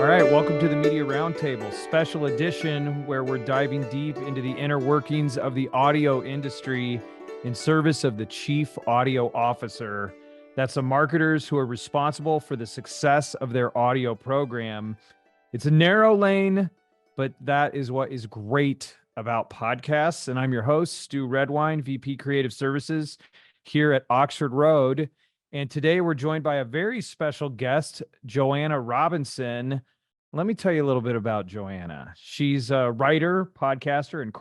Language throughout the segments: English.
All right, welcome to the Media Roundtable, special edition where we're diving deep into the inner workings of the audio industry in service of the Chief Audio Officer. That's the marketers who are responsible for the success of their audio program. It's a narrow lane, but that is what is great about podcasts. And I'm your host, Stew Redwine, VP Creative Services here at Oxford Road. And today we're joined by a very special guest, Joanna Robinson. Let me tell you a little bit about Joanna. She's a writer, podcaster, and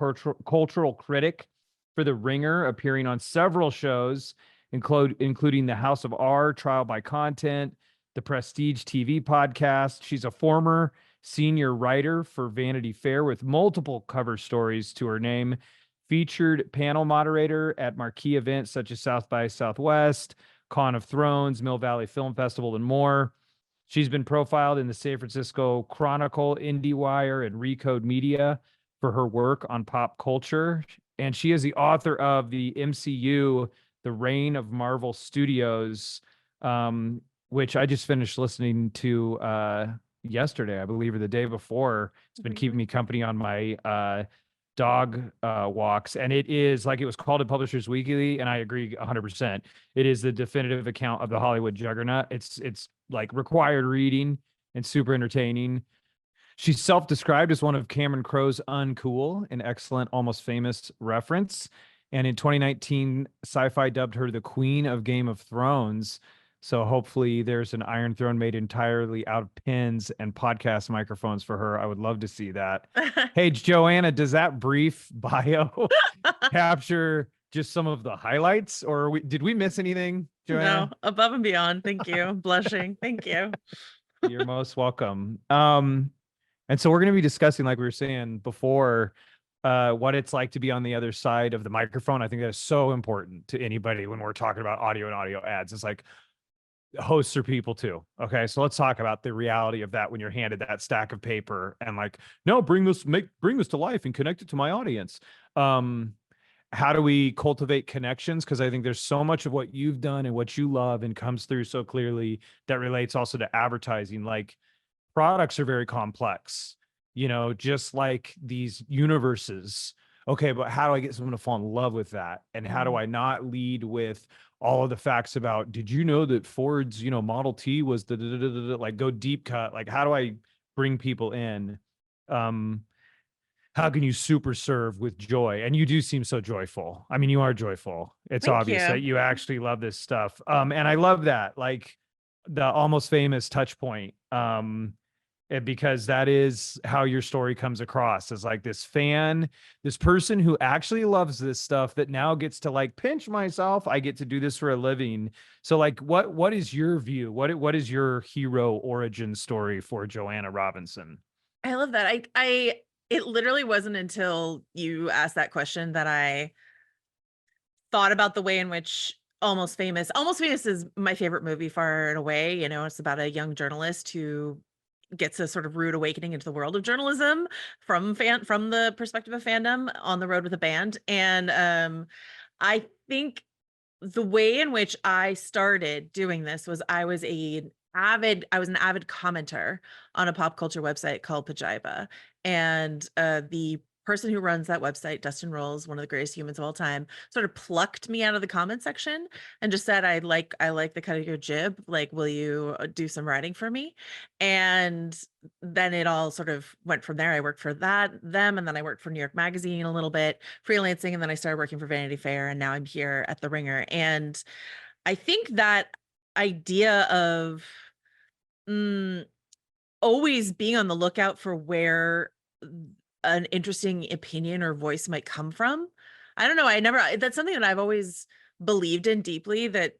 cultural critic for The Ringer, appearing on several shows, including the House of R, Trial by Content, the Prestige TV podcast. She's a former senior writer for Vanity Fair with multiple cover stories to her name, featured panel moderator at marquee events such as South by Southwest, Con of Thrones, Mill Valley Film Festival, and more. She's been profiled in the San Francisco Chronicle, IndieWire, and Recode Media for her work on pop culture. And she is the author of the MCU, The Reign of Marvel Studios, which I just finished listening to yesterday, I believe, or the day before. It's been keeping me company on my dog walks, and it is, like it was called in Publishers Weekly, and I agree 100%. It is the definitive account of the Hollywood juggernaut. It's like required reading and super entertaining. She's self-described as one of Cameron Crowe's uncool, an excellent, almost famous reference. And in 2019, SyFy dubbed her the Queen of Game of Thrones. So hopefully there's an Iron Throne made entirely out of pins and podcast microphones for her. I would love to see that. Hey, Joanna, does that brief bio capture just some of the highlights, or did we miss anything, Joanna? No, above and beyond. Thank you. Blushing. Thank you. You're most welcome. And so we're going to be discussing, like we were saying before, what it's like to be on the other side of the microphone. I think that's so important to anybody when we're talking about audio and audio ads. It's like, hosts are people too. Okay, so let's talk about the reality of that when you're handed that stack of paper and like, no, bring this to life and connect it to my audience. How do we cultivate connections? Because I think there's so much of what you've done and what you love and comes through so clearly that relates also to advertising. Like, products are very complex, just like these universes. Okay, but how do I get someone to fall in love with that? And how do I not lead with all of the facts about, did you know that Ford's, Model T was like, go deep cut? Like, how do I bring people in? How can you super serve with joy? And you do seem so joyful. I mean, you are joyful. It's Thank obvious you. that you actually love this stuff. And I love that, like the almost famous touch point. Because that is how your story comes across, as like this fan, this person who actually loves this stuff that now gets to like pinch myself. I get to do this for a living. So like, what is your view? What is your hero origin story for Joanna Robinson? I love that. It literally wasn't until you asked that question that I thought about the way in which Almost Famous is my favorite movie far and away. It's about a young journalist who gets a sort of rude awakening into the world of journalism from the perspective of fandom on the road with a band. And I think the way in which I started doing this was I was an avid commenter on a pop culture website called Pajiba. And the person who runs that website, Dustin Rolls, one of the greatest humans of all time, sort of plucked me out of the comment section and just said, I like the cut of your jib. Like, will you do some writing for me? And then it all sort of went from there. I worked for them, and then I worked for New York Magazine a little bit, freelancing, and then I started working for Vanity Fair, and now I'm here at The Ringer. And I think that idea of always being on the lookout for where an interesting opinion or voice might come from. I don't know. That's something that I've always believed in deeply, that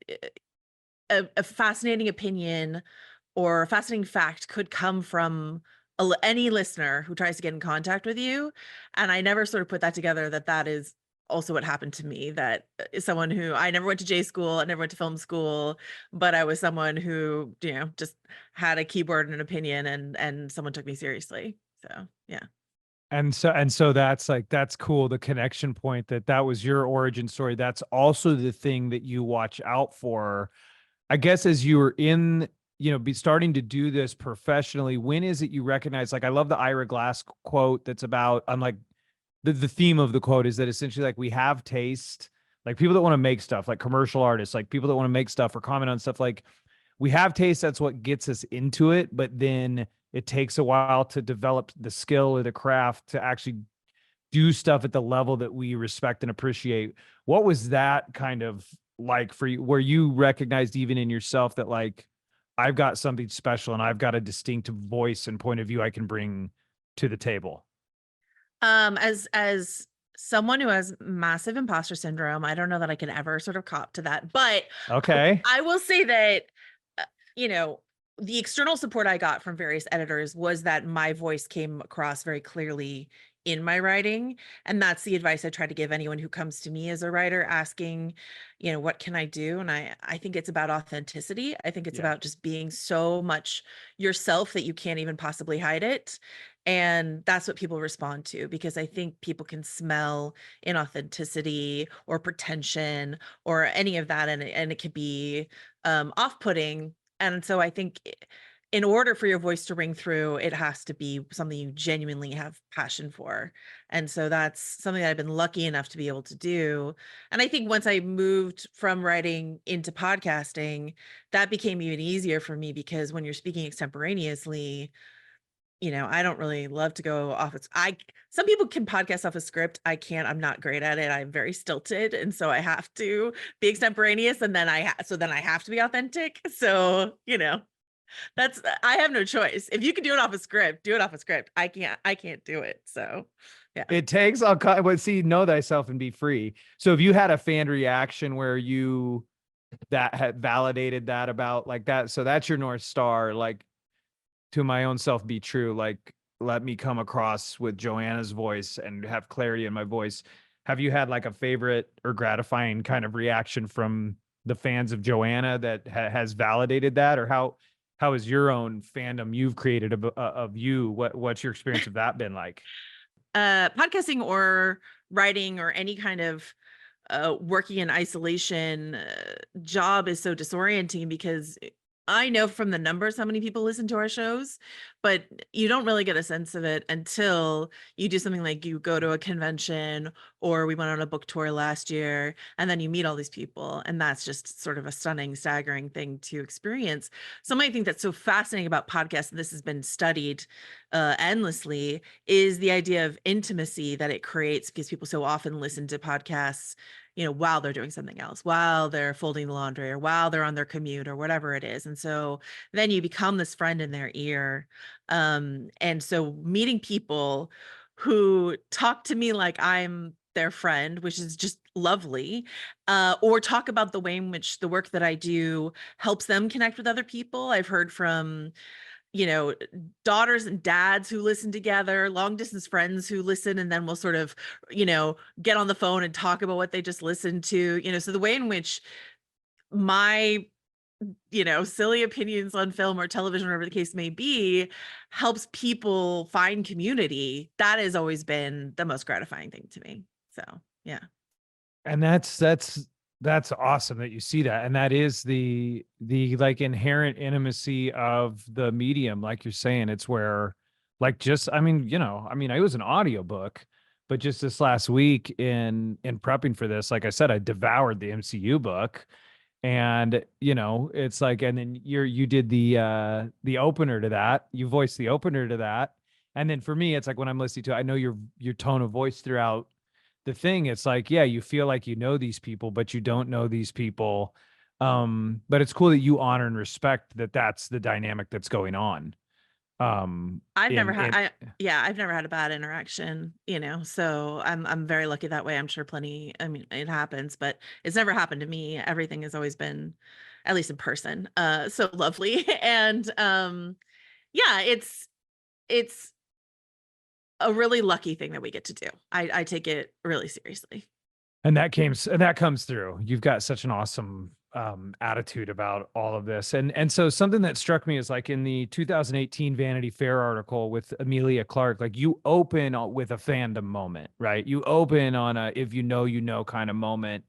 a fascinating opinion or a fascinating fact could come from any listener who tries to get in contact with you. And I never sort of put that together, that is also what happened to me. That is someone who, I never went to J school, I never went to film school, but I was someone who, just had a keyboard and an opinion, and someone took me seriously. So, yeah. And so that's cool. The connection point that was your origin story. That's also the thing that you watch out for, I guess, as you were in be starting to do this professionally, when is it you recognize, like, I love the Ira Glass quote that's about, I'm like, the theme of the quote is that essentially, like, we have taste, like people that want to make stuff, like commercial artists, like people that want to make stuff or comment on stuff, like we have taste. That's what gets us into it. But then it takes a while to develop the skill or the craft to actually do stuff at the level that we respect and appreciate. What was that kind of like for you, where you recognized even in yourself that, like, I've got something special and I've got a distinctive voice and point of view I can bring to the table? As someone who has massive imposter syndrome, I don't know that I can ever sort of cop to that, but Okay. I will say that, uh, you know, the external support I got from various editors was that my voice came across very clearly in my writing. And that's the advice I try to give anyone who comes to me as a writer asking, what can I do? And I think it's about authenticity. I think it's Yeah. about just being so much yourself that you can't even possibly hide it. And that's what people respond to, because I think people can smell inauthenticity or pretension or any of that. And it could be off-putting. And so I think in order for your voice to ring through, it has to be something you genuinely have passion for. And so that's something that I've been lucky enough to be able to do. And I think once I moved from writing into podcasting, that became even easier for me, because when you're speaking extemporaneously, I don't really love to go off. Some people can podcast off a script. I can't. I'm not great at it. I'm very stilted, and so I have to be extemporaneous, and then I have to be authentic. So I have no choice. If you can do it off a script, do it off a script. I can't. I can't do it. So yeah. It takes all kind, but see, know thyself and be free. So if you had a fan reaction where you that had validated that about like that, so that's your North Star, like, to my own self be true, like, let me come across with Joanna's voice and have clarity in my voice. Have you had like a favorite or gratifying kind of reaction from the fans of Joanna that has validated that? Or how is your own fandom you've created of you? What's your experience of that been like? Podcasting or writing or any kind of working in isolation job is so disorienting, because I know from the numbers how many people listen to our shows, but you don't really get a sense of it until you do something like you go to a convention, or we went on a book tour last year, and then you meet all these people. And that's just sort of a stunning, staggering thing to experience. Something I think that's so fascinating about podcasts, and this has been studied endlessly, is the idea of intimacy that it creates, because people so often listen to podcasts while they're doing something else, while they're folding the laundry, or while they're on their commute, or whatever it is. And so then you become this friend in their ear. And so meeting people who talk to me like I'm their friend, which is just lovely, or talk about the way in which the work that I do helps them connect with other people. I've heard from daughters and dads who listen together, long distance friends who listen, and then we'll sort of, get on the phone and talk about what they just listened to, so the way in which my, silly opinions on film or television, whatever the case may be, helps people find community. That has always been the most gratifying thing to me. So, yeah. And that's awesome that you see that. And that is the like inherent intimacy of the medium. Like you're saying, it's where, like, just, I mean, it was an audiobook, but just this last week in prepping for this, like I said, I devoured the MCU book. And it's like, and then you did the opener to that, you voiced the opener to that. And then for me, it's like when I'm listening to, I know your tone of voice throughout the thing, it's like, yeah, you feel like you know these people, but you don't know these people. But it's cool that you honor and respect that that's the dynamic that's going on. I've never had I've never had a bad interaction, so I'm very lucky that way. I'm sure I mean, it happens, but it's never happened to me. Everything has always been, at least in person, so lovely. And yeah, it's a really lucky thing that we get to do. I take it really seriously. And that comes through. You've got such an awesome attitude about all of this. And so something that struck me is, like, in the 2018 Vanity Fair article with Amelia Clark, like, you open with a fandom moment, right? You open on a if you know kind of moment,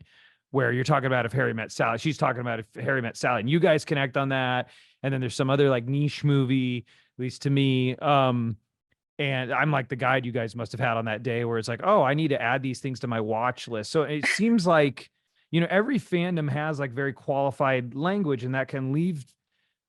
where you're talking about if Harry met Sally. She's talking about if Harry met Sally, and you guys connect on that. and then there's some other like niche movie, at least to me. And I'm like the guide you guys must have had on that day where it's like, oh, I need to add these things to my watch list. So it seems like, every fandom has like very qualified language, and that can leave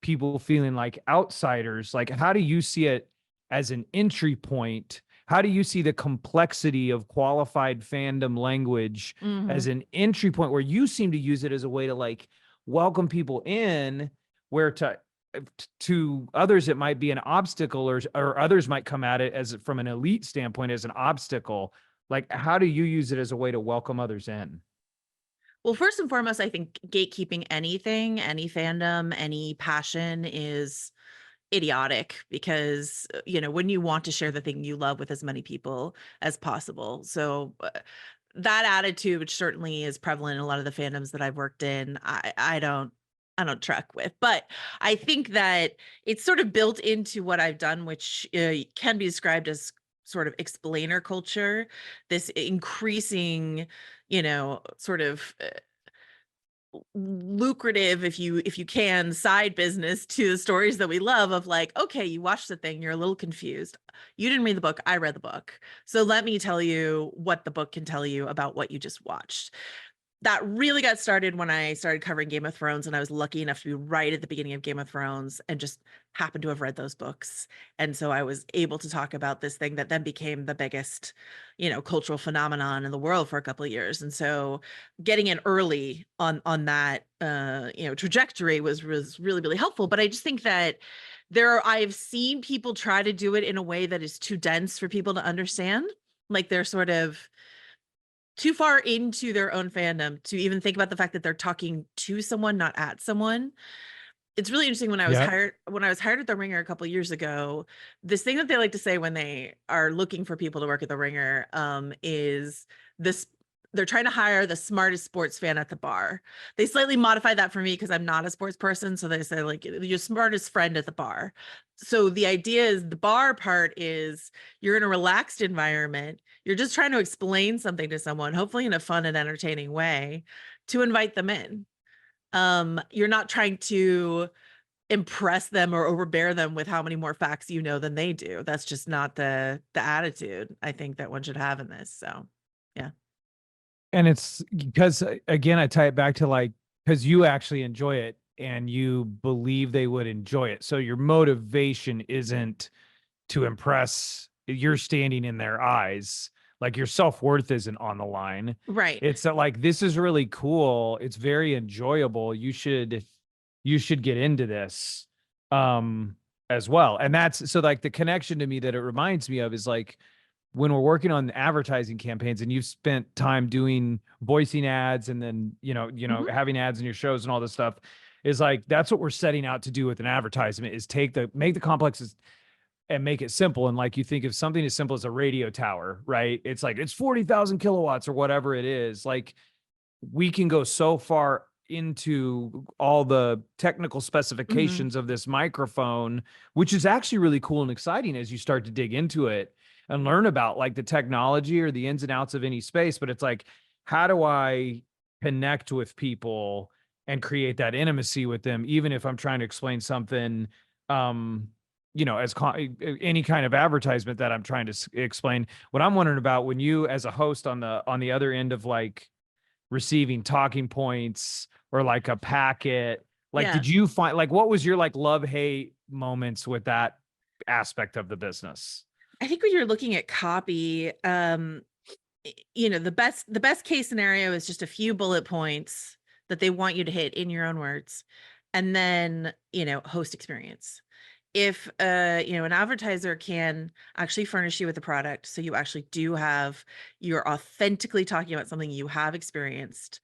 people feeling like outsiders. Like, how do you see it as an entry point? How do you see the complexity of qualified fandom language as an entry point where you seem to use it as a way to like welcome people in, where to others it might be an obstacle, or others might come at it as from an elite standpoint as an obstacle? Like, how do you use it as a way to welcome others in? Well, first and foremost, I think gatekeeping anything, any fandom, any passion is idiotic, because when you want to share the thing you love with as many people as possible. So that attitude, which certainly is prevalent in a lot of the fandoms that I've worked in, I don't truck with. But I think that it's sort of built into what I've done, which can be described as sort of explainer culture, this increasing, sort of lucrative, if you can, side business to the stories that we love, of like, okay, you watched the thing, you're a little confused, you didn't read the book, I read the book, so let me tell you what the book can tell you about what you just watched. That really got started when I started covering Game of Thrones, and I was lucky enough to be right at the beginning of Game of Thrones and just happened to have read those books. And so I was able to talk about this thing that then became the biggest, cultural phenomenon in the world for a couple of years. And so getting in early on that trajectory was really, really helpful. But I just think that I've seen people try to do it in a way that is too dense for people to understand. Like, they're sort of too far into their own fandom to even think about the fact that they're talking to someone, not at someone. It's really interesting. When I was Yeah. hired at the Ringer a couple of years ago, this thing that they like to say when they are looking for people to work at the Ringer is this: they're trying to hire the smartest sports fan at the bar. They slightly modify that for me because I'm not a sports person, so they say like your smartest friend at the bar. So the idea is, the bar part is, you're in a relaxed environment, you're just trying to explain something to someone, hopefully in a fun and entertaining way, to invite them in. You're not trying to impress them or overbear them with how many more facts you know than they do. That's just not the attitude I think that one should have in this. So yeah. And it's because, again, I tie it back to like, because you actually enjoy it and you believe they would enjoy it. So your motivation isn't to impress, you're standing in their eyes. Like, your self-worth isn't on the line. Right. It's that like, this is really cool. It's very enjoyable. You should get into this as well. And that's so like the connection to me that it reminds me of is like, when we're working on advertising campaigns and you've spent time doing voicing ads and then, having ads in your shows and all this stuff, is like, that's what we're setting out to do with an advertisement, is make the complexes and make it simple. And like, you think of something as simple as a radio tower, right? It's like, it's 40,000 kilowatts or whatever it is. Like, we can go so far into all the technical specifications of this microphone, which is actually really cool and exciting as you start to dig into it and learn about like the technology or the ins and outs of any space. But it's like, how do I connect with people and create that intimacy with them, even if I'm trying to explain something, as any kind of advertisement that I'm trying to explain. What I'm wondering about, when you, as a host on the other end of like receiving talking points or like a packet, like, did you find, like, what was your like love hate moments with that aspect of the business? I think when you're looking at copy, the best case scenario is just a few bullet points that they want you to hit in your own words, and then, host experience. If an advertiser can actually furnish you with a product, so you actually you're authentically talking about something you have experienced,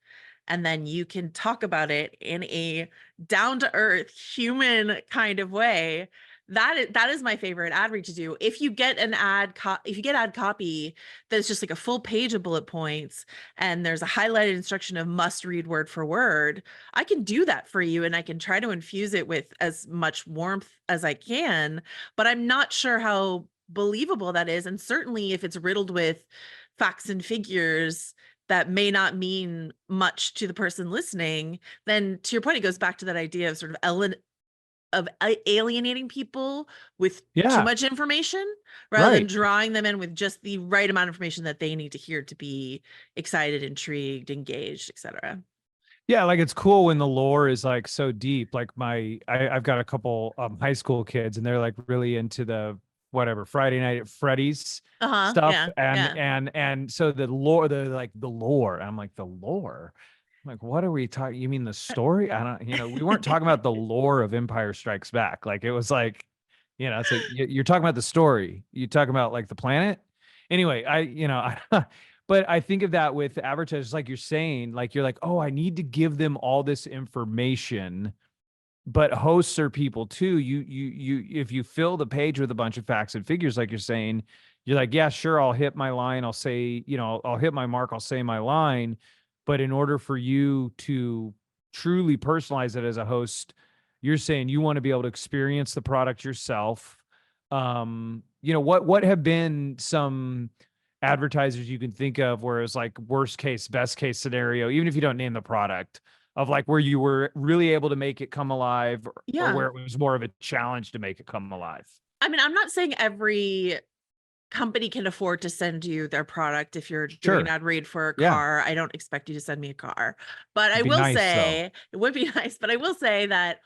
and then you can talk about it in a down to earth human kind of way, that is my favorite ad read to do. If you get ad copy that's just like a full page of bullet points and there's a highlighted instruction of must read word for word, I can do that for you, and I can try to infuse it with as much warmth as I can, but I'm not sure how believable that is. And certainly if it's riddled with facts and figures that may not mean much to the person listening, then to your point, it goes back to that idea of sort of alienating people with too Yeah. much information rather than Right. drawing them in with just the right amount of information that they need to hear to be excited, intrigued, engaged, etc. Yeah, like it's cool when the lore is like so deep. Like I've got a couple high school kids, and they're like really into the whatever Friday Night at Freddy's Uh-huh. stuff, Yeah. and Yeah. so the lore. I'm like, the lore. I'm like, what are we talking? You mean the story? I don't. We weren't talking about the lore of Empire Strikes Back. Like it was like, it's like you're talking about the story. You talking about like the planet. Anyway, but I think of that with advertisers, like you're saying, like you're like, oh, I need to give them all this information. But hosts are people too. If you fill the page with a bunch of facts and figures, like you're saying, you're like, yeah, sure, I'll hit my line. I'll say, I'll hit my mark. I'll say my line. But in order for you to truly personalize it as a host, you're saying you want to be able to experience the product yourself. What have been some advertisers you can think of where it's like worst case, best case scenario, even if you don't name the product, of like where you were really able to make it come alive, or Yeah. where it was more of a challenge to make it come alive? I mean, I'm not saying every company can afford to send you their product. If you're doing an Sure. ad read for a Yeah. car, I don't expect you to send me a car. But I It'd be will nice though. say, it would be nice, but I will say that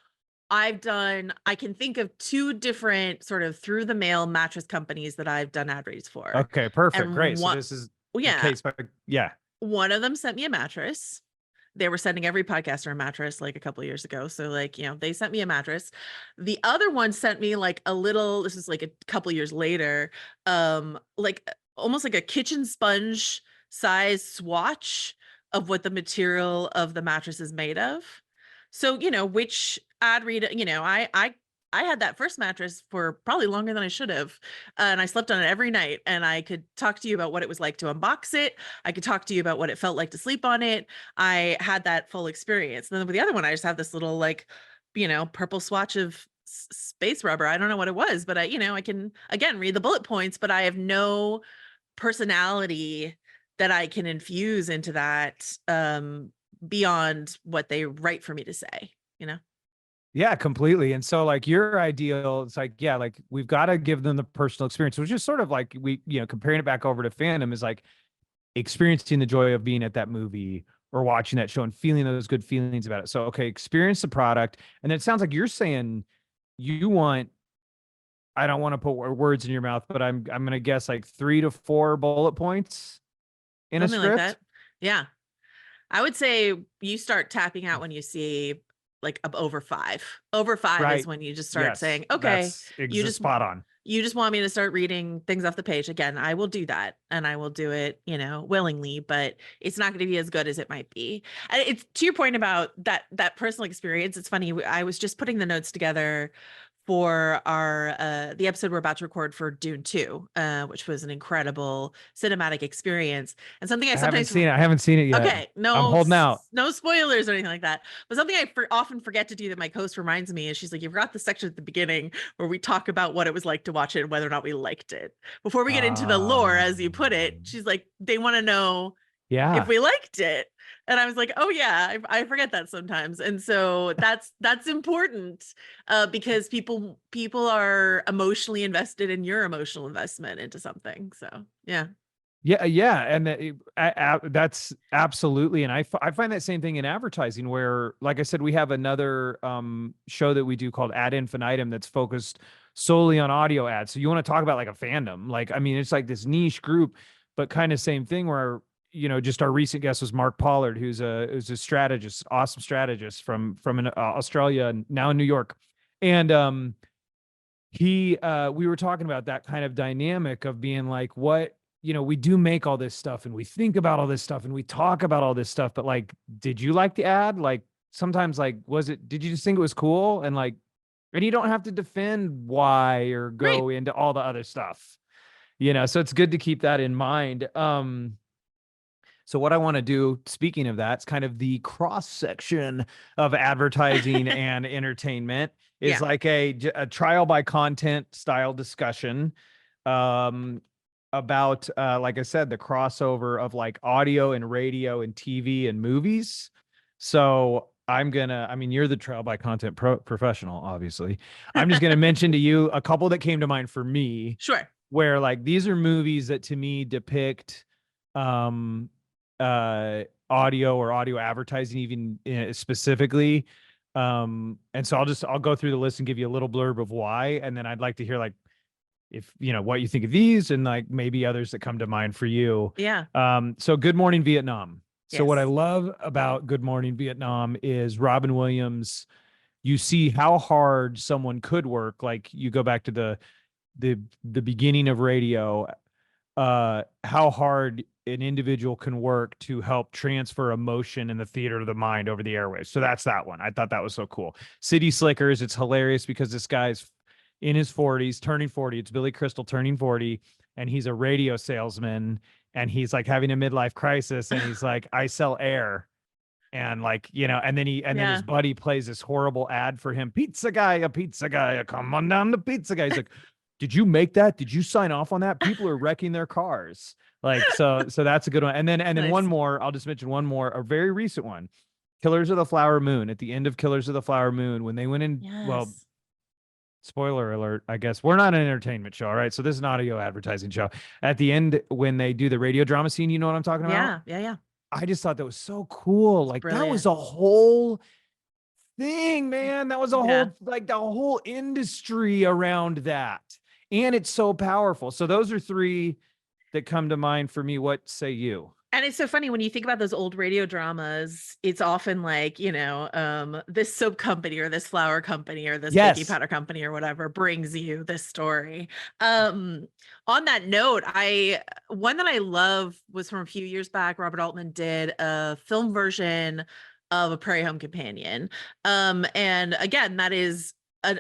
I can think of two different sort of through the mail mattress companies that I've done ad reads for. Okay, perfect. And Great. So this is well, a yeah, case by, yeah. one of them sent me a mattress. They were sending every podcaster a mattress like a couple of years ago. So like, they sent me a mattress. The other one sent me like this is like a couple of years later, like almost like a kitchen sponge size swatch of what the material of the mattress is made of. So, which ad read, I had that first mattress for probably longer than I should have. And I slept on it every night, and I could talk to you about what it was like to unbox it. I could talk to you about what it felt like to sleep on it. I had that full experience. And then with the other one, I just have this little like, purple swatch of space rubber. I don't know what it was, but I can again read the bullet points, but I have no personality that I can infuse into that beyond what they write for me to say, Yeah, completely. And so like your ideal, it's like, yeah, like we've got to give them the personal experience, which is sort of like comparing it back over to Fandom is like experiencing the joy of being at that movie or watching that show and feeling those good feelings about it. So, okay, experience the product. And then it sounds like you're saying you want, I don't want to put words in your mouth, but I'm going to guess like 3 to 4 bullet points in a something like script. that. Yeah. I would say you start tapping out when you see like over 5. Over 5 is Right. when you just start Yes. saying, okay, That's you just spot on. you just want me to start reading things off the page. Again, I will do that, and I will do it, willingly, but it's not going to be as good as it might be. And it's to your point about that personal experience. It's funny. I was just putting the notes together for our the episode we're about to record for Dune 2, which was an incredible cinematic experience. And something I sometimes I haven't seen it yet. okay, I'm holding out. no spoilers or anything like that. But something I often forget to do that my host reminds me is she's like, you forgot the section at the beginning where we talk about what it was like to watch it and whether or not we liked it. Before we get into the lore, as you put it, she's like, they want to know if Yeah. we liked it. And I was like, oh yeah, I forget that sometimes. And so that's important because people are emotionally invested in your emotional investment into something. So yeah. Yeah, and that's absolutely, and I find that same thing in advertising, where, like I said, we have another show that we do called Ad Infinitum that's focused solely on audio ads. So you want to talk about like a fandom, like I mean, it's like this niche group, but kind of same thing where just our recent guest was Mark Pollard, who's a strategist, awesome strategist from Australia, now in New York, and we were talking about that kind of dynamic of being like, what we do make all this stuff and we think about all this stuff and we talk about all this stuff, but like, did you like the ad? Like sometimes like, did you just think it was cool? And like, and you don't have to defend why or go Right. into all the other stuff, so it's good to keep that in mind. So what I want to do, speaking of that, it's kind of the cross section of advertising and entertainment is like a trial by content style discussion about, like I said, the crossover of like audio and radio and TV and movies. So you're the trial by content professional, obviously. I'm just gonna mention to you a couple that came to mind for me, Sure. where like these are movies that to me depict um audio or audio advertising even specifically. And so I'll go through the list and give you a little blurb of why, and then I'd like to hear like if what you think of these and like maybe others that come to mind for you. Yeah. So Good Morning Vietnam. So what I Yes. love about Good Morning Vietnam is Robin Williams. You see how hard someone could work. Like you go back to the beginning of radio, how hard an individual can work to help transfer emotion in the theater of the mind over the airwaves. So that's that one. I thought that was so cool. City Slickers, it's hilarious because this guy's in his 40s, turning 40. It's Billy Crystal turning 40, and he's a radio salesman, and he's like having a midlife crisis, and he's like, I sell air. And like, and then his buddy plays this horrible ad for him. Pizza guy, a pizza guy, come on down the pizza guy. He's like, did you make that? Did you sign off on that? People are wrecking their cars. Like, so that's a good one. And then Nice. one more, I'll just mention one more, a very recent one. Killers of the Flower Moon. At the end of Killers of the Flower Moon, when they went in, well, spoiler alert, I guess we're not an entertainment show, all right? So this is an audio advertising show. At the end, when they do the radio drama scene, you know what I'm talking about? Yeah. I just thought that was so cool. It's like brilliant. That was a whole thing, man. That was a whole, like the whole industry around that. And it's so powerful. So those are three that come to mind for me. What say you? And it's so funny when you think about those old radio dramas, it's often like, this soap company or this flower company or this baking powder company or whatever brings you this story. On that note, one that I love was from a few years back. Robert Altman did a film version of A Prairie Home Companion. And again, that is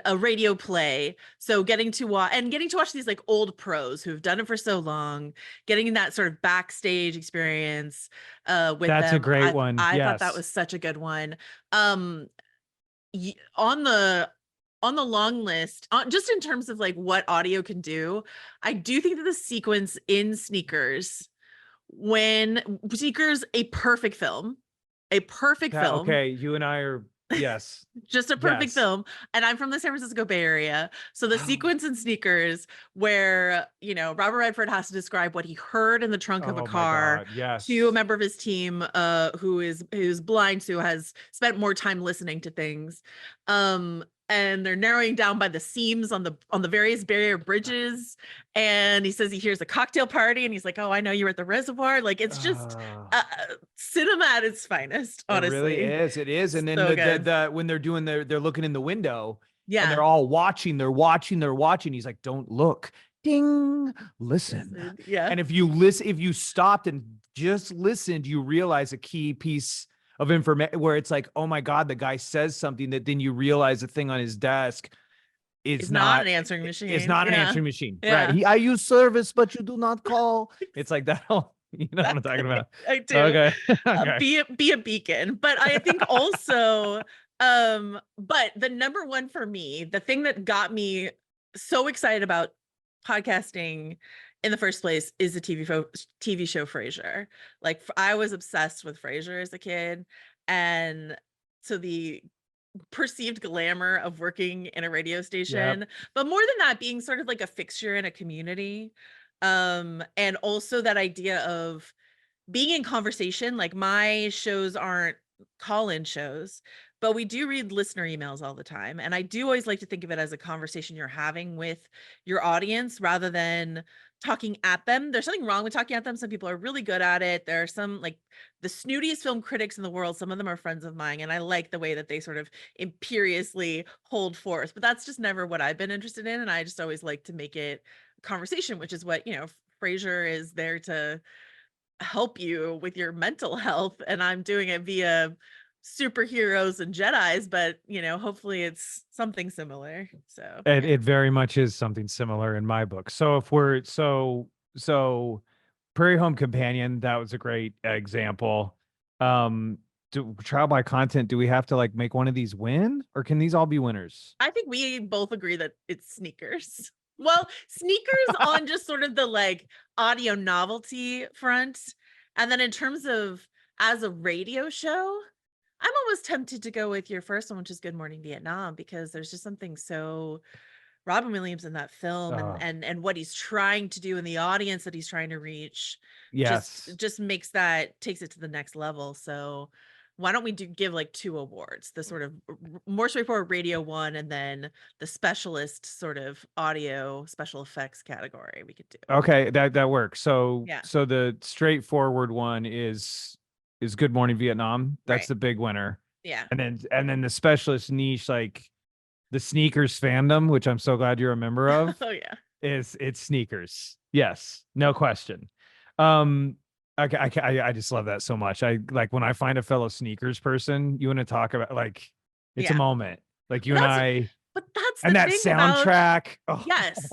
a radio play. So getting to watch these like old pros who've done it for so long, getting that sort of backstage experience with That's them. a great one. I thought that was such a good one. On the long list, just in terms of like what audio can do, I do think that the sequence in Sneakers, a perfect film. Okay, you and I are yes. Just a perfect film. And I'm from the San Francisco Bay Area. So the sequence in Sneakers where, Robert Redford has to describe what he heard in the trunk of a car to a member of his team who's blind, who has spent more time listening to things. And they're narrowing down by the seams on the various barrier bridges. And he says he hears a cocktail party and he's like, oh, I know you were at the reservoir. Like, it's just cinema at its finest, honestly. It really is. It is. And then So when they're looking in the window, and they're all watching, they're watching. He's like, don't look, ding, listen. Yeah. And if you stopped and just listened, you realize a key piece of information where it's like, oh my God, the guy says something that then you realize the thing on his desk is not an answering machine. It's not an answering machine. Yeah. Right. I use service, but you do not call. It's like that. You know what I'm talking about? I do. Okay. Be a beacon. But I think also, but the number one for me, the thing that got me so excited about podcasting in the first place is the TV show Frasier. Like, I was obsessed with Frasier as a kid, and so the perceived glamour of working in a radio station, but more than that, being sort of like a fixture in a community, and also that idea of being in conversation. Like, my shows aren't call-in shows, but we do read listener emails all the time, and I do always like to think of it as a conversation you're having with your audience rather than talking at them. There's something wrong with talking at them. Some people are really good at it. There are some, like, the snootiest film critics in the world. Some of them are friends of mine, and I like the way that they sort of imperiously hold forth, but that's just never what I've been interested in. And I just always like to make it a conversation, which is what, Frasier is there to help you with your mental health. And I'm doing it via superheroes and Jedis, but hopefully it's something similar. So it very much is something similar in my book. So if we're so Prairie Home Companion, that was a great example. Trial by content, do we have to like make one of these win, or can these all be winners? I think we both agree that it's Sneakers. Well, Sneakers on just sort of the like audio novelty front, and then in terms of as a radio show, I'm almost tempted to go with your first one, which is Good Morning Vietnam, because there's just something so Robin Williams in that film, and Oh, what he's trying to do in the audience that he's trying to reach yes. just takes it to the next level. So why don't we give like 2 awards, the sort of more straightforward radio one, and then the specialist sort of audio special effects category we could do. Okay, that works. So Yeah. so the straightforward one is Good Morning Vietnam. That's Right. the big winner. Yeah. And then the specialist niche, like the sneakers fandom, which I'm so glad you're a member of, Oh yeah. it's sneakers. Yes, no question. Um, I just love that so much. I like when I find a fellow sneakers person, you want to talk about like it's a Yeah. moment. Like you But and that's I but that's and the that thing about soundtrack. Oh. yes.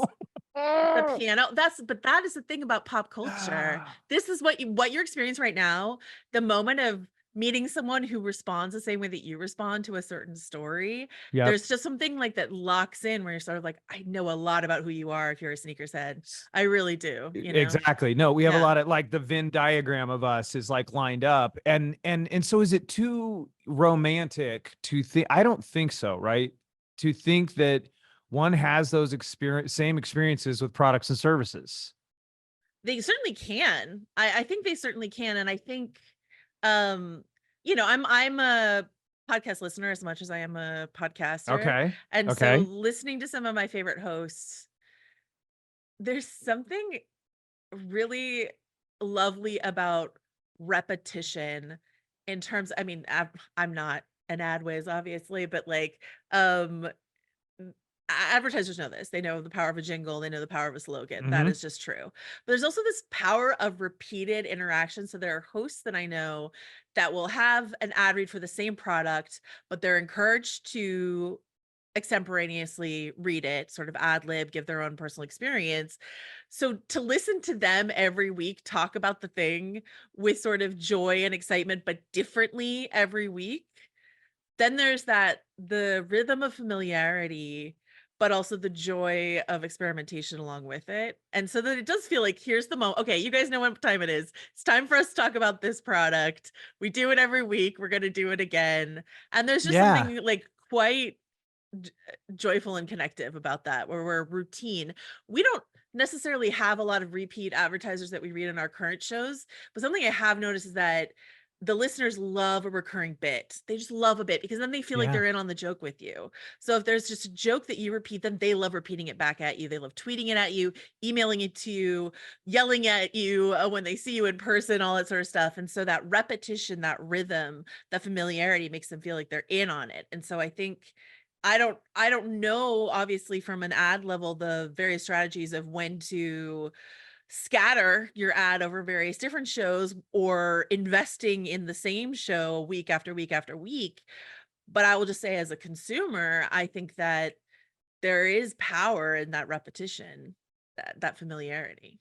The piano, but that is the thing about pop culture. This is what you're experiencing right now, the moment of meeting someone who responds the same way that you respond to a certain story. Yep. There's just something like that locks in where you're sort of like, I know a lot about who you are if you're a sneakerhead. I really do, you know? Exactly. No, we have a Yeah. lot of like the Venn diagram of us is like lined up. And so is it too romantic to think? I don't think so, right? To think that one has those same experiences with products and services. They certainly can. I think they certainly can, and I think, um, I'm a podcast listener as much as I am a podcaster, Okay. and so Okay. listening to some of my favorite hosts, there's something really lovely about repetition in terms, I mean, I'm not an adwiz obviously, but like, um advertisers know this. They know the power of a jingle, they know the power of a slogan. That Mm-hmm. is just true. But there's also this power of repeated interaction. So there are hosts that I know that will have an ad read for the same product, but they're encouraged to extemporaneously read it, sort of ad lib, give their own personal experience. So to listen to them every week talk about the thing with sort of joy and excitement, but differently every week, then there's the rhythm of familiarity, but also the joy of experimentation along with it. And so that it does feel like here's the moment. Okay, you guys know what time it is. It's time for us to talk about this product. We do it every week. We're going to do it again. And there's just Yeah. something like quite joyful and connective about that, where we're routine. We don't necessarily have a lot of repeat advertisers that we read in our current shows, but something I have noticed is that the listeners love a recurring bit. They just love a bit because then they feel like Yeah. they're in on the joke with you. So if there's just a joke that you repeat, then they love repeating it back at you. They love tweeting it at you, emailing it to you, yelling at you when they see you in person, all that sort of stuff. And so that repetition, that rhythm, that familiarity makes them feel like they're in on it. And so I think I don't know, obviously, from an ad level, the various strategies of when to scatter your ad over various different shows or investing in the same show week after week after week. But I will just say, as a consumer, I think that there is power in that repetition, that familiarity.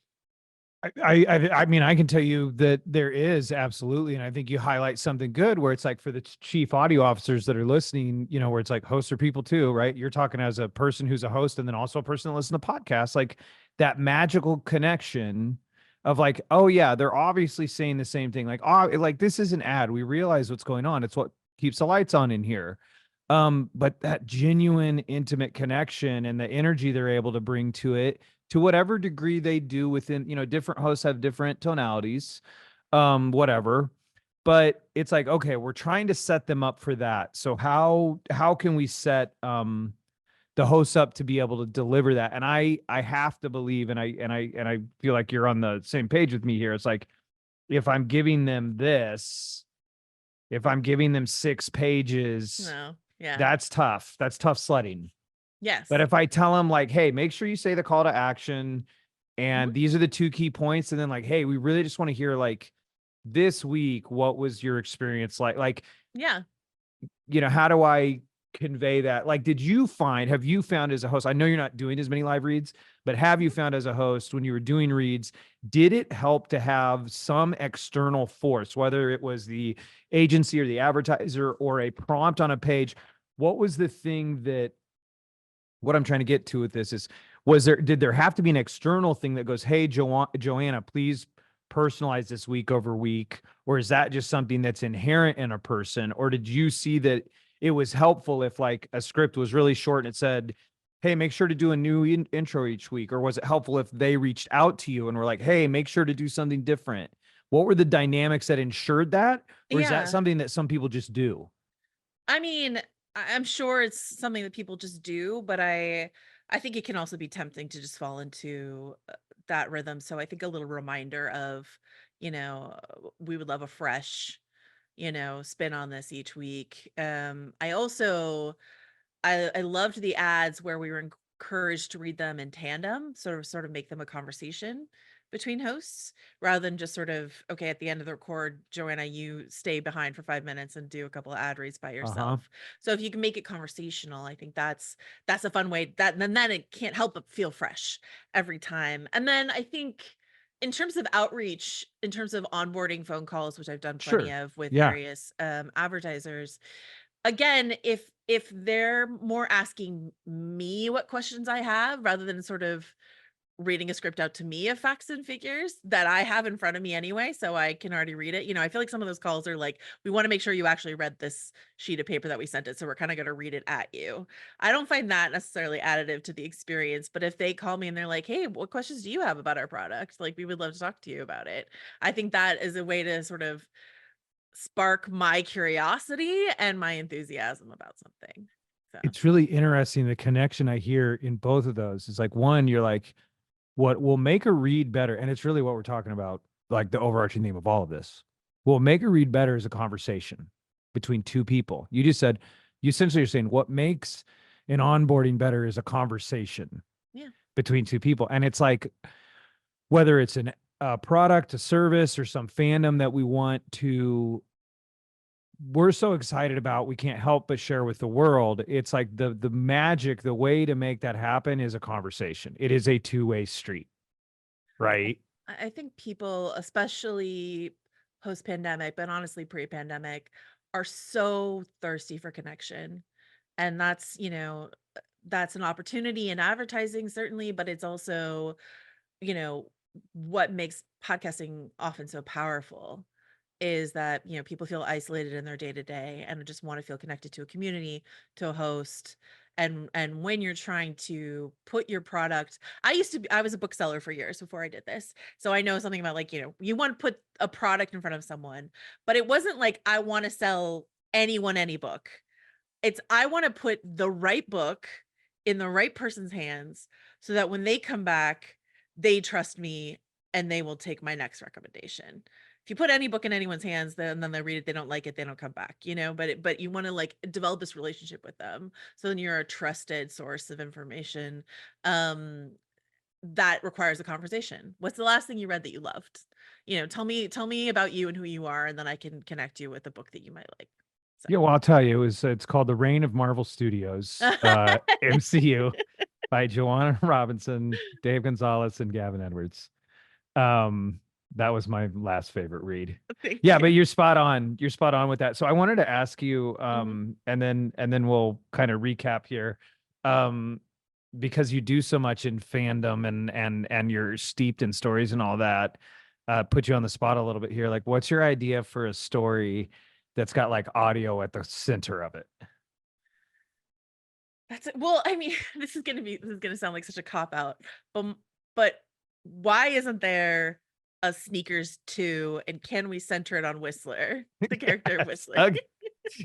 I mean, I can tell you that there is absolutely, and I think you highlight something good where it's like for the chief audio officers that are listening, where it's like hosts are people too, right? You're talking as a person who's a host and then also a person that listens to podcasts, like that magical connection of like, oh yeah, they're obviously saying the same thing. Like, oh, like this is an ad. We realize what's going on. It's what keeps the lights on in here. But that genuine, intimate connection and the energy they're able to bring to it, to whatever degree they do within, different hosts have different tonalities, whatever. But it's like, okay, we're trying to set them up for that. So how can we set the hosts up to be able to deliver that? And I have to believe, and I feel like you're on the same page with me here. It's like if I'm giving them this, if I'm giving them 6 pages, No. Yeah. that's tough. That's tough sledding. Yes. But if I tell them like, hey, make sure you say the call to action and these are the 2 key points. And then like, hey, we really just want to hear like this week, what was your experience like? Like, Yeah. how do I convey that? Like, have you found as a host, I know you're not doing as many live reads, but have you found as a host when you were doing reads, did it help to have some external force, whether it was the agency or the advertiser or a prompt on a page? What was the thing that, what I'm trying to get to with this is, did there have to be an external thing that goes, hey, Joanna, please personalize this week over week, or is that just something that's inherent in a person? Or did you see that it was helpful if like a script was really short and it said, hey, make sure to do a new intro each week? Or was it helpful if they reached out to you and were like, hey, make sure to do something different? What were the dynamics that ensured that? Or is that Yeah. something that some people just do? I mean, I'm sure it's something that people just do, but I think it can also be tempting to just fall into that rhythm. So I think a little reminder of, we would love a fresh, spin on this each week. I also I loved the ads where we were encouraged to read them in tandem, sort of make them a conversation between hosts rather than just sort of, okay, at the end of the record, Joanna, you stay behind for 5 minutes and do a couple of ad reads by yourself. So if you can make it conversational, I think that's a fun way that then it can't help but feel fresh every time. And then I think in terms of outreach, in terms of onboarding phone calls, which I've done plenty Sure. of with Yeah. various advertisers, again, if they're more asking me what questions I have rather than sort of reading a script out to me of facts and figures that I have in front of me anyway, so I can already read it. I feel like some of those calls are like, we want to make sure you actually read this sheet of paper that we sent it, so we're kind of going to read it at you. I don't find that necessarily additive to the experience, but if they call me and they're like, hey, what questions do you have about our product? Like, we would love to talk to you about it. I think that is a way to sort of spark my curiosity and my enthusiasm about something. So It's really interesting. The connection I hear in both of those is like, one, you're like, what will make a read better, and it's really what we're talking about, like the overarching theme of all of this. What will make a read better is a conversation between two people. You just said, you essentially are saying what makes an onboarding better is a conversation yeah, between two people. And it's like, whether it's a product, a service, or some fandom that we want to, we're so excited about, we can't help but share with the world. It's like the magic, the way to make that happen is a conversation. It is a two-way street, right? I think people, especially post pandemic, but honestly pre pandemic, are so thirsty for connection. And that's an opportunity in advertising, certainly, but it's also, you know, what makes podcasting often so powerful is that, people feel isolated in their day to day and just want to feel connected to a community, to a host. And when you're trying to put your product, I was a bookseller for years before I did this. So I know something about, like, you want to put a product in front of someone, but it wasn't like I want to sell anyone any book. It's I want to put the right book in the right person's hands so that when they come back, they trust me and they will take my next recommendation. If you put any book in anyone's hands, then they read it, they don't like it, they don't come back, but you want to, like, develop this relationship with them. So then you're a trusted source of information. Um, that requires a conversation. What's the last thing you read that you loved? Tell me about you and who you are, and then I can connect you with a book that you might like. Yeah, well, I'll tell you, it's called The Reign of Marvel Studios, So MCU, by Joanna Robinson, Dave Gonzalez, and Gavin Edwards. Um, that was my last favorite read. thank Yeah, you. but you're spot on. You're spot on with that. So I wanted to ask you, Mhm. and then we'll kind of recap here. Because you do so much in fandom and you're steeped in stories and all that, put you on the spot a little bit here. Like, what's your idea for a story that's got like audio at the center of it? That's it. Well, I mean, this is gonna sound like such a cop out, but why isn't there a Sneakers 2, and can we center it on Whistler, the character of Yes. Whistler?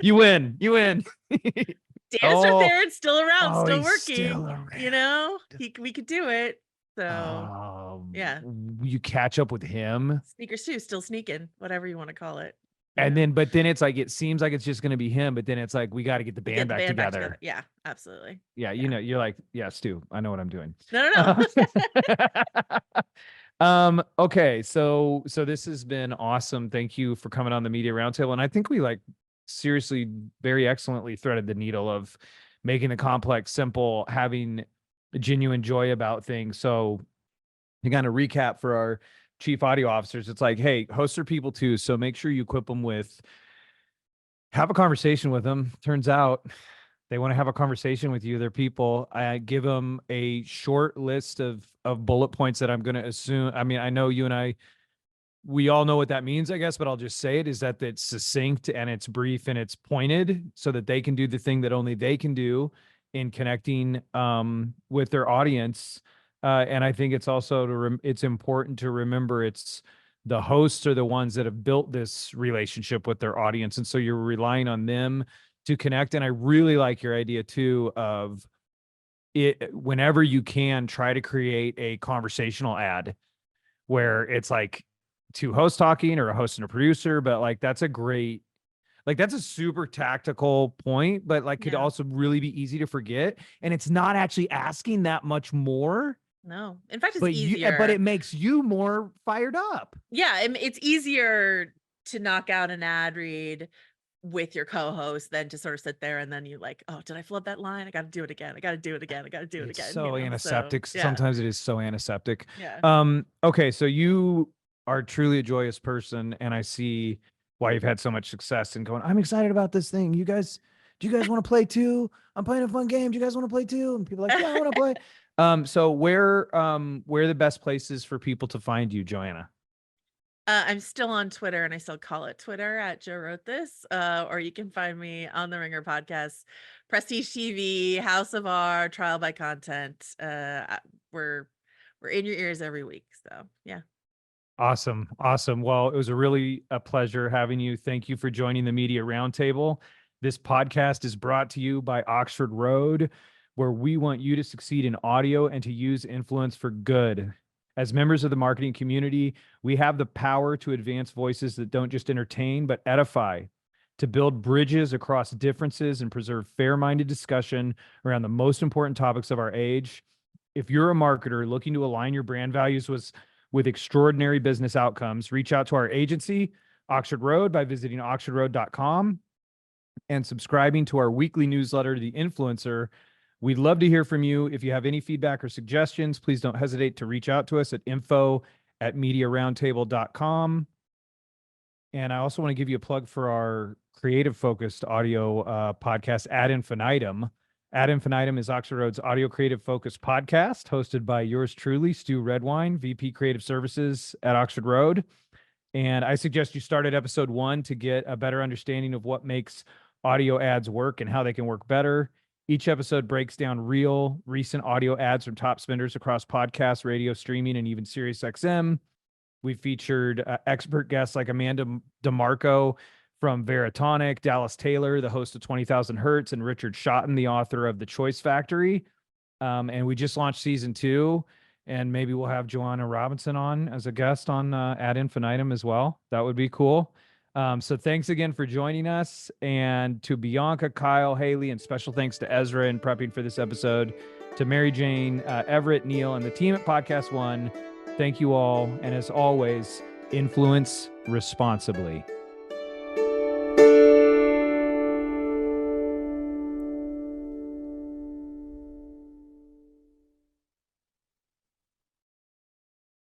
You win. You win. Daniel's right Oh, there and still around, oh, still he's still working, around. we could do it. So, Um, yeah, you catch up with him, Sneakers 2, still sneaking, whatever you want to call it, and then it's like it seems like it's just going to be him, but then it's like we got to get the band Get the back band back together. together. Yeah, absolutely. Yeah, Yeah. you're like, yeah, Stu, I know what I'm doing. No, no, Uh, no. okay, so this has been awesome. Thank you for coming on the Media Roundtable, and I think we like seriously very excellently threaded the needle of making the complex simple, having genuine joy about things. So to kind of recap for our chief audio officers, it's like, hey, hosts are people too, so make sure you equip them with, have a conversation with them. Turns out they want to have a conversation with you. They're people. I give them a short list of bullet points that I'm going to assume. I mean, I know you and I we all know what that means, I guess, but I'll just say it, is that it's succinct and it's brief and it's pointed so that they can do the thing that only they can do in connecting with their audience. And I think it's also it's important to remember it's the hosts are the ones that have built this relationship with their audience. And so you're relying on them to connect. And I really like your idea too of it, whenever you can, try to create a conversational ad where it's like two hosts talking or a host and a producer, but like that's a super tactical point, but like could also really be easy to forget. And it's not actually asking that much more. No, in fact, it's easier. But it makes you more fired up. Yeah, it's easier to knock out an ad read with your co-host than to sort of sit there and then you're like, oh, did I flub that line? I got to do it again. I got to do it again. I got to do it again. So antiseptic. So, yeah. Sometimes it is so antiseptic. Yeah. Okay. So you are truly a joyous person, and I see why you've had so much success and going, I'm excited about this thing. Do you guys want to play too? I'm playing a fun game. Do you guys want to play too? And people are like, yeah, I want to play. So where are the best places for people to find you, Joanna? I'm still on Twitter, and I still call it Twitter at Joe Wrote This. Or you can find me on the Ringer podcast, Prestige TV, House of R, Trial by Content. We're in your ears every week. So yeah. Awesome. Well, it was a pleasure having you. Thank you for joining the Media Roundtable. This podcast is brought to you by Oxford Road, where we want you to succeed in audio and to use influence for good. As members of the marketing community, we have the power to advance voices that don't just entertain, but edify, to build bridges across differences and preserve fair-minded discussion around the most important topics of our age. If you're a marketer looking to align your brand values with extraordinary business outcomes, reach out to our agency, Oxford Road, by visiting oxfordroad.com and subscribing to our weekly newsletter, The Influencer. We'd love to hear from you. If you have any feedback or suggestions, please don't hesitate to reach out to us at info@mediaroundtable.com. And I also want to give you a plug for our creative-focused audio podcast, Ad Infinitum. Ad Infinitum is Oxford Road's audio creative-focused podcast, hosted by yours truly, Stew Redwine, VP Creative Services at Oxford Road. And I suggest you start at episode 1 to get a better understanding of what makes audio ads work and how they can work better. Each episode breaks down recent audio ads from top spenders across podcasts, radio, streaming, and even SiriusXM. We've featured expert guests like Amanda DeMarco from Veritonic, Dallas Taylor, the host of 20,000 Hertz, and Richard Schotten, the author of The Choice Factory. And we just launched season 2, and maybe we'll have Joanna Robinson on as a guest on Ad Infinitum as well. That would be cool. So thanks again for joining us, and to Bianca, Kyle, Haley, and special thanks to Ezra in prepping for this episode, to Mary Jane, Everett, Neil, and the team at Podcast One. Thank you all. And as always, influence responsibly.